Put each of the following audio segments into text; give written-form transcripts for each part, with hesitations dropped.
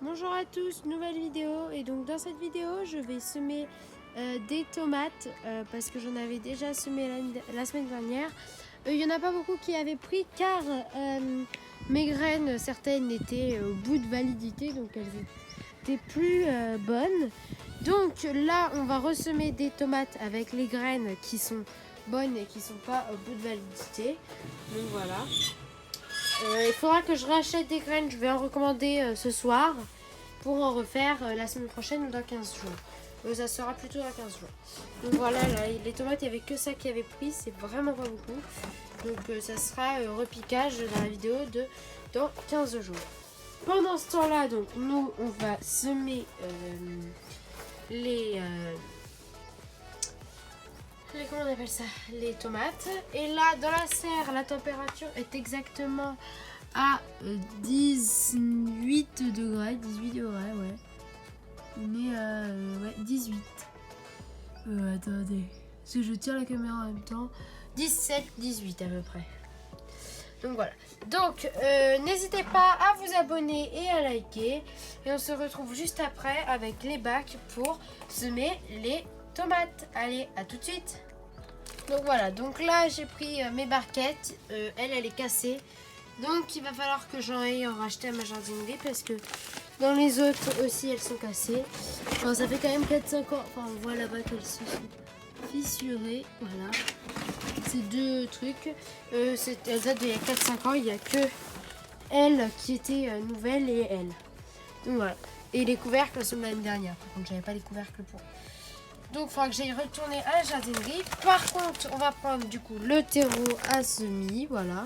Bonjour à tous, nouvelle vidéo. Et donc dans cette vidéo je vais semer des tomates parce que j'en avais déjà semé la semaine dernière. Il n'y en a pas beaucoup qui avaient pris car mes graines, certaines étaient au bout de validité, donc elles étaient plus bonnes. Donc là on va ressemer des tomates avec les graines qui sont bonnes et qui ne sont pas au bout de validité. Donc voilà. Il faudra que je rachète des graines, je vais en recommander ce soir pour en refaire la semaine prochaine ou dans 15 jours. Ça sera plutôt dans 15 jours. Donc voilà, là, les tomates, il n'y avait que ça qui avait pris, c'est vraiment pas beaucoup. Donc ça sera repiquage dans la vidéo de dans 15 jours. Pendant ce temps-là, donc nous, on va semer comment on appelle ça, les tomates. Et là dans la serre, la température est exactement à 18 degrés, ouais. On est à 18. Attendez, parce que je tiens la caméra en même temps. 17, 18 à peu près. Donc voilà. Donc n'hésitez pas à vous abonner et à liker. Et on se retrouve juste après avec les bacs pour semer les tomates. Allez, à tout de suite. Donc voilà, donc là j'ai pris mes barquettes, elle est cassée, donc il va falloir que j'en aille en racheter à ma jardinerie parce que dans les autres aussi elles sont cassées. Enfin, ça fait quand même 4-5 ans, enfin on voit là-bas qu'elles se sont fissurées, voilà, ces deux trucs, elles datent d'il y a 4-5 ans, il n'y a que elle qui était nouvelle et elle. Donc voilà, et les couvercles sont de l'année dernière, par contre j'avais pas les couvercles pour. Donc il faudra que j'aille retourner à la jardinerie. Par contre, on va prendre du coup le terreau à semis. Voilà.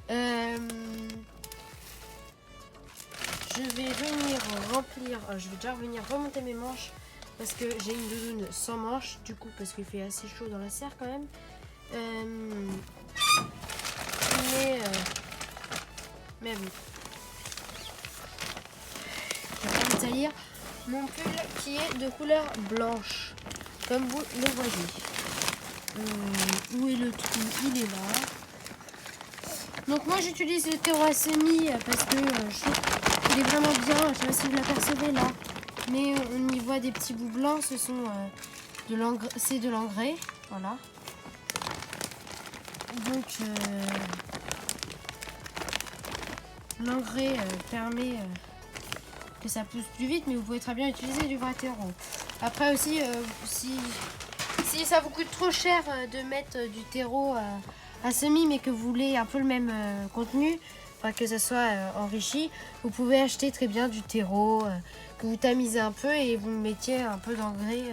Je vais venir remplir. Je vais déjà venir remonter mes manches. Parce que j'ai une doudoune sans manches. Du coup, parce qu'il fait assez chaud dans la serre quand même. Mais bon. Je vais me salir mon pull qui est de couleur blanche. Comme vous le voyez. Où est le trou? Il est là. Donc moi j'utilise le terreau à semis parce que je trouve qu'il est vraiment bien. Je sais pas si vous l'apercevez là. Mais on y voit des petits bouts blancs. Ce sont c'est de l'engrais. Voilà. Donc l'engrais permet que ça pousse plus vite. Mais vous pouvez très bien utiliser du vrai terreau. Après aussi, si ça vous coûte trop cher de mettre du terreau à semis, mais que vous voulez un peu le même contenu, enfin que ça soit enrichi, vous pouvez acheter très bien du terreau que vous tamisez un peu et vous mettiez un peu d'engrais,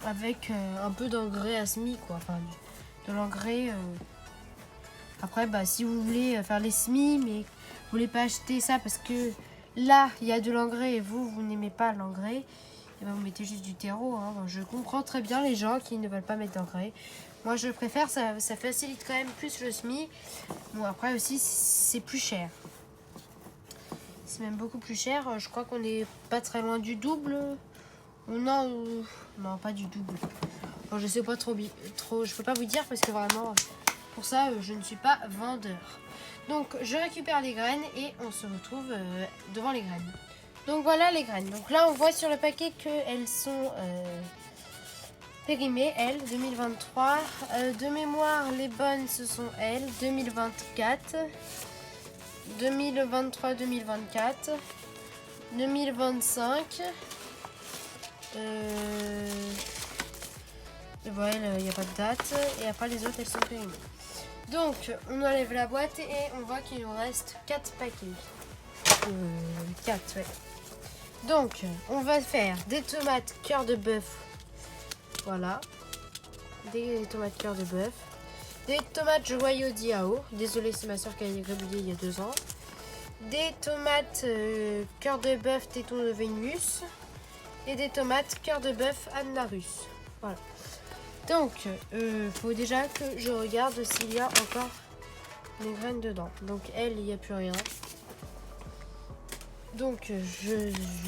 avec un peu d'engrais à semis, quoi. Enfin, de l'engrais. Après, si vous voulez faire les semis, mais vous voulez pas acheter ça parce que là, il y a de l'engrais et vous n'aimez pas l'engrais, et vous mettez juste du terreau. Hein. Je comprends très bien les gens qui ne veulent pas mettre d'engrais. Moi, je préfère, ça facilite quand même plus le semis. Bon, après aussi, c'est plus cher. C'est même beaucoup plus cher. Je crois qu'on n'est pas très loin du double. Non, pas du double. Bon, je sais pas trop. Je peux pas vous dire parce que vraiment, pour ça, je ne suis pas vendeur. Donc je récupère les graines et on se retrouve devant les graines. Donc voilà les graines. Donc là on voit sur le paquet qu'elles sont périmées, elles, 2023. De mémoire, les bonnes ce sont elles, 2024, 2023, 2024, 2025. Et voilà, il n'y a pas de date. Et après les autres elles sont périmées. Donc, on enlève la boîte et on voit qu'il nous reste 4 paquets. 4, ouais. Donc, on va faire des tomates cœur de bœuf. Voilà. Des tomates cœur de bœuf. Des tomates joyau diao. Désolée, c'est ma soeur qui a gribouillé il y a 2 ans. Des tomates cœur de bœuf téton de Vénus. Et des tomates cœur de bœuf Annarus. Voilà. Donc, faut déjà que je regarde s'il y a encore des graines dedans. Donc, il n'y a plus rien. Donc,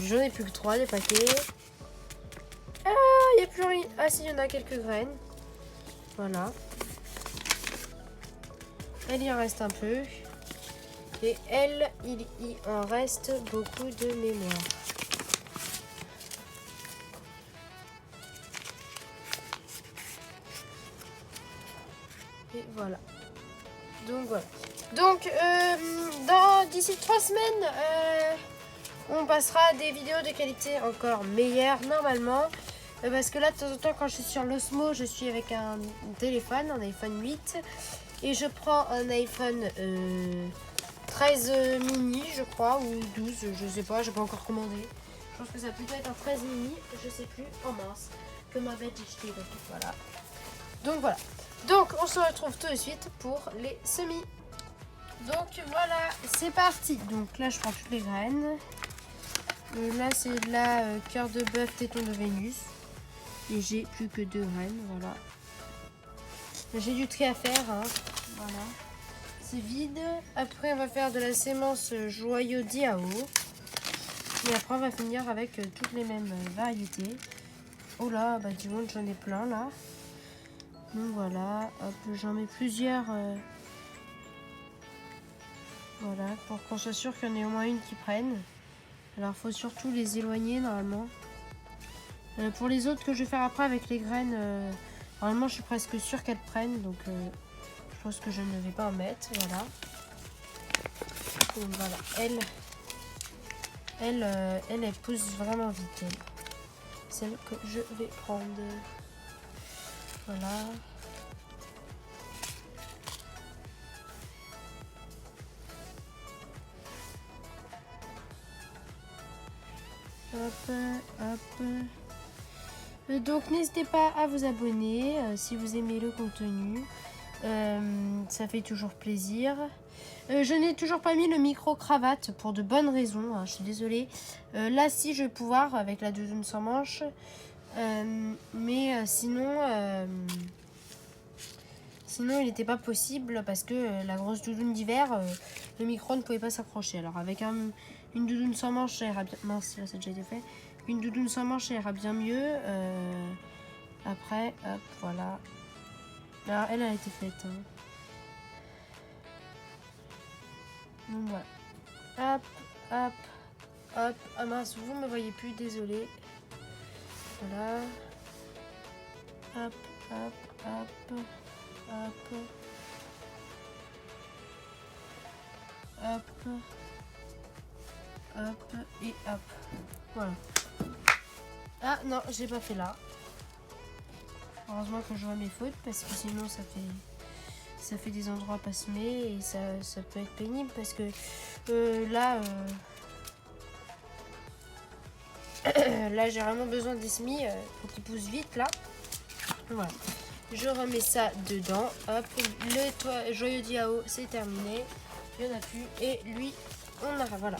j'en ai plus que 3 des paquets. Ah, il n'y a plus rien. Ah, si, il y en a quelques graines. Voilà. Il en reste un peu. Et elle, il y en reste beaucoup de mémoire. Et voilà. Donc voilà. Donc d'ici 3 semaines, on passera à des vidéos de qualité encore meilleure normalement. Parce que là, de temps en temps, quand je suis sur l'Osmo, je suis avec un téléphone, un iPhone 8. Et je prends un iPhone 13 mini, je crois, ou 12, je sais pas, j'ai pas encore commandé. Je pense que ça va plutôt être un 13 mini, je sais plus, en mince, que ma bête j'ai jeté. Voilà. Donc voilà. Donc on se retrouve tout de suite pour les semis. Donc voilà, c'est parti. Donc là, je prends toutes les graines. Là, c'est de la cœur de bœuf, téton de Vénus. Et j'ai plus que 2 graines, voilà. J'ai du tri à faire, hein. Voilà. C'est vide. Après, on va faire de la sémence joyau Diao. Et après, on va finir avec toutes les mêmes variétés. Oh là, bah du monde, j'en ai plein là. Donc voilà, hop, j'en mets plusieurs. Voilà, pour qu'on soit sûr qu'il y en ait au moins une qui prenne. Alors, il faut surtout les éloigner normalement. Pour les autres que je vais faire après avec les graines, normalement, je suis presque sûre qu'elles prennent. Donc, je pense que je ne vais pas en mettre. Voilà. Donc voilà, elle pousse vraiment vite. Elle. Celle que je vais prendre. Voilà. Hop, hop. Donc n'hésitez pas à vous abonner si vous aimez le contenu. Ça fait toujours plaisir. Je n'ai toujours pas mis le micro-cravate pour de bonnes raisons. Hein, je suis désolée. Là, si je vais pouvoir avec la doudoune sans manche. Mais sinon, il n'était pas possible parce que la grosse doudoune d'hiver, le micro ne pouvait pas s'accrocher. Alors avec une doudoune sans manche, ça ira bien. Mince, là ça a déjà été fait. Une doudoune sans manche, ça ira bien mieux. Après, hop, voilà. Alors elle a été faite. Hein. Donc voilà. Hop, hop, hop. Ah mince, vous ne me voyez plus, désolé. Voilà. Hop, hop, hop. Hop. Hop. Hop. Et hop. Voilà. Ah non, j'ai pas fait là. Heureusement que je vois mes fautes parce que sinon ça fait des endroits pas semés et ça peut être pénible parce que là là j'ai vraiment besoin des semis pour qu'ils poussent vite là. Voilà. Je remets ça dedans. Hop, le joyau Diao, c'est terminé. Il n'y en a plus. Et lui, on a. Voilà.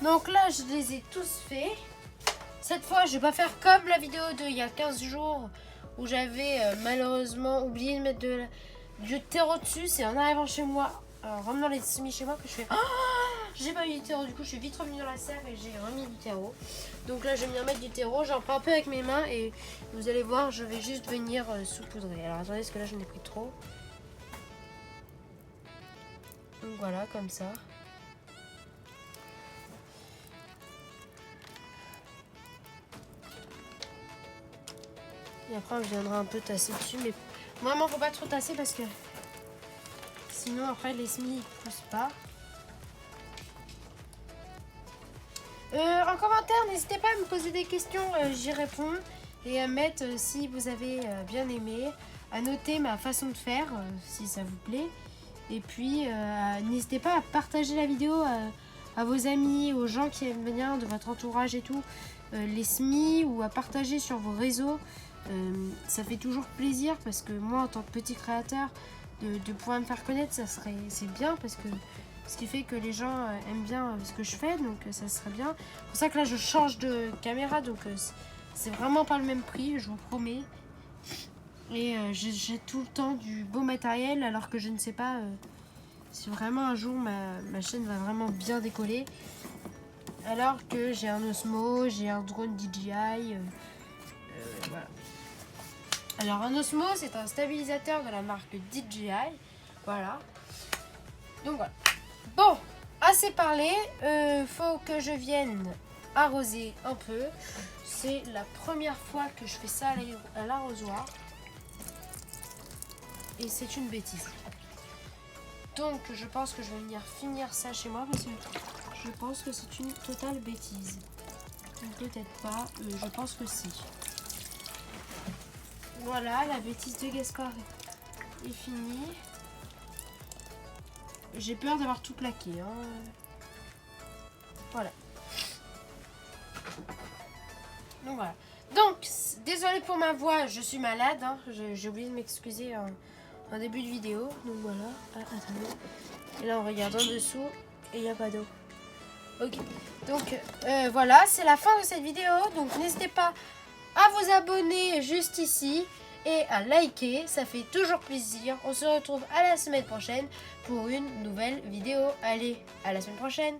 Donc là, je les ai tous faits. Cette fois, je vais pas faire comme la vidéo d'il y a 15 jours où j'avais malheureusement oublié de mettre du terreau dessus. C'est en arrivant chez moi, en ramenant les semis chez moi que je fais. Oh, j'ai pas mis du terreau. Du coup, je suis vite revenue dans la serre et j'ai remis du terreau. Donc là, je vais venir mettre du terreau. J'en prends un peu avec mes mains et vous allez voir, je vais juste venir saupoudrer. Alors attendez, parce que là, j'en ai pris trop. Donc voilà, comme ça. Et après, on viendra un peu tasser dessus. Mais vraiment, faut pas trop tasser parce que sinon, après, les semis ne poussent pas. En commentaire, n'hésitez pas à me poser des questions, j'y réponds. Et à mettre si vous avez bien aimé, à noter ma façon de faire, si ça vous plaît. Et puis, n'hésitez pas à partager la vidéo à vos amis, aux gens qui aiment bien, de votre entourage et tout, les semis, ou à partager sur vos réseaux. Ça fait toujours plaisir parce que moi, en tant que petit créateur, de pouvoir me faire connaître, c'est bien parce que ce qui fait que les gens aiment bien ce que je fais, donc ça serait bien. C'est pour ça que là, je change de caméra, donc c'est vraiment pas le même prix, je vous promets. Et j'ai tout le temps du beau matériel, alors que je ne sais pas si vraiment un jour ma chaîne va vraiment bien décoller. Alors que j'ai un Osmo, j'ai un drone DJI, voilà. Alors un Osmo, c'est un stabilisateur de la marque DJI, voilà. Donc voilà. Bon, assez parlé. Faut que je vienne arroser un peu. C'est la première fois que je fais ça à l'arrosoir. Et c'est une bêtise. Donc je pense que je vais venir finir ça chez moi parce que je pense que c'est une totale bêtise. Peut-être pas, je pense que si. Voilà, la bêtise de Gaspard est finie. J'ai peur d'avoir tout plaqué. Hein. Voilà. Donc voilà. Donc, désolé pour ma voix, je suis malade. Hein. J'ai oublié de m'excuser en début de vidéo. Donc voilà. Ah, attendez. Et là, on regarde en dessous et il n'y a pas d'eau. Ok. Donc voilà, c'est la fin de cette vidéo. Donc n'hésitez pas à vous abonner juste ici et à liker. Ça fait toujours plaisir. On se retrouve à la semaine prochaine pour une nouvelle vidéo. Allez, à la semaine prochaine.